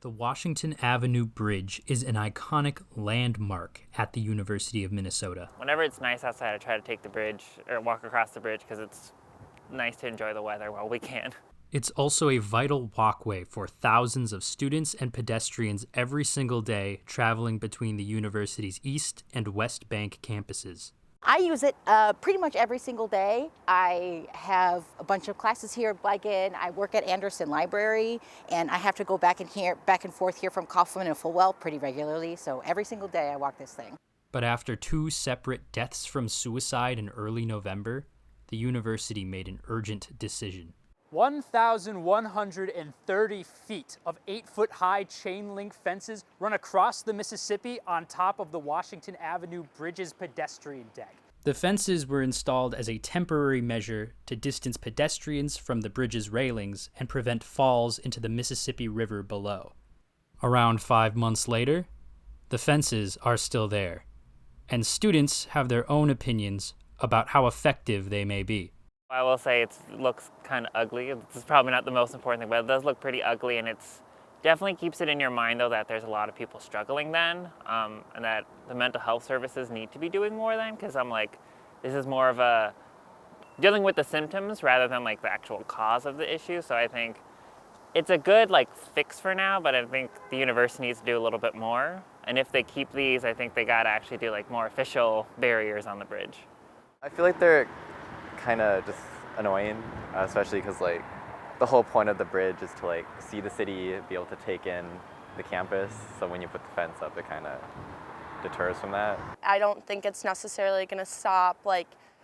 The Washington Avenue Bridge is an iconic landmark at the University of Minnesota. Whenever it's nice outside, I try to take the bridge or walk across the bridge because it's nice to enjoy the weather while we can. It's also a vital walkway for thousands of students and pedestrians every single day traveling between the university's East and West Bank campuses. I use it pretty much every single day. I have a bunch of classes here, like I work at Anderson Library, and I have to go back and forth here from Kaufman and Fulwell pretty regularly. So every single day I walk this thing. But after 2 separate deaths from suicide in early November, the university made an urgent decision. 1,130 feet of 8-foot-high chain-link fences run across the Mississippi on top of the Washington Avenue Bridge's pedestrian deck. The fences were installed as a temporary measure to distance pedestrians from the bridge's railings and prevent falls into the Mississippi River below. Around 5 months later, the fences are still there, and students have their own opinions about how effective they may be. I will say it looks kind of ugly. This is probably not the most important thing, but it does look pretty ugly, and it's definitely keeps it in your mind, though, that there's a lot of people struggling then, and that the mental health services need to be doing more then, because I'm like, this is more of a dealing with the symptoms rather than like the actual cause of the issue. So I think it's a good fix for now, but I think the university needs to do a little bit more. And if they keep these, I think they got to actually do more official barriers on the bridge. I feel like they're kind of just annoying, especially because the whole point of the bridge is to see the city, be able to take in the campus. So when you put the fence up, it kind of deters from that. I don't think it's necessarily going to stop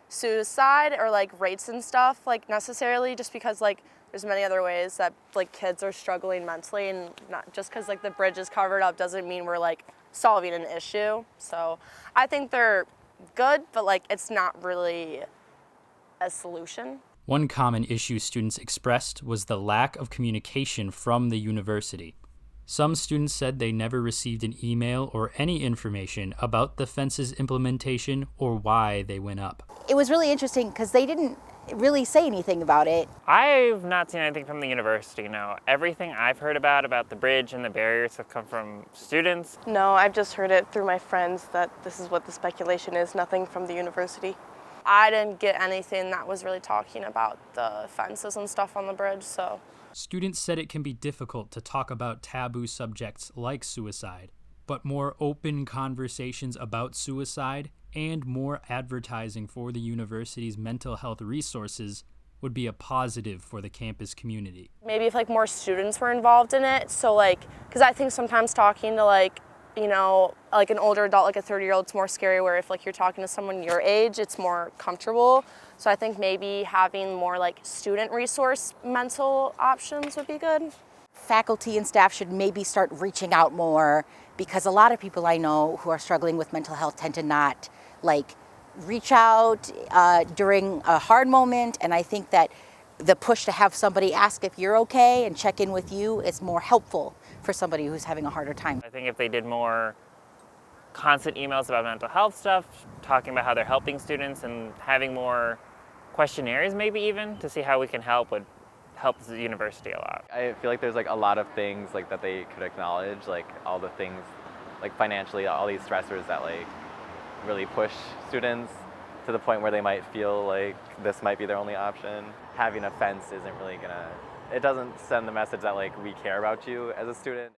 suicide or rates and stuff necessarily, just because there's many other ways that kids are struggling mentally, and not just because the bridge is covered up doesn't mean we're solving an issue. So I think they're good, but it's not really a solution. One common issue students expressed was the lack of communication from the university. Some students said they never received an email or any information about the fence's implementation or why they went up. It was really interesting because they didn't really say anything about it. I've not seen anything from the university, no. Everything I've heard about the bridge and the barriers have come from students. No, I've just heard it through my friends that this is what the speculation is, nothing from the university. I didn't get anything that was really talking about the fences and stuff on the bridge, so. Students said it can be difficult to talk about taboo subjects like suicide, but more open conversations about suicide and more advertising for the university's mental health resources would be a positive for the campus community. Maybe if more students were involved in it, so because I think sometimes talking to an older adult, a 30-year-old, it's more scary, where if you're talking to someone your age, it's more comfortable. So I think maybe having more student resource mental options would be good. Faculty and staff should maybe start reaching out more, because a lot of people I know who are struggling with mental health tend to not reach out during a hard moment. And I think that the push to have somebody ask if you're okay and check in with you is more helpful for somebody who's having a harder time. I think if they did more constant emails about mental health stuff, talking about how they're helping students, and having more questionnaires maybe even to see how we can help, would help the university a lot. I feel like there's a lot of things that they could acknowledge, all the things financially, all these stressors that really push students to the point where they might feel this might be their only option. Having a fence isn't really it doesn't send the message that we care about you as a student.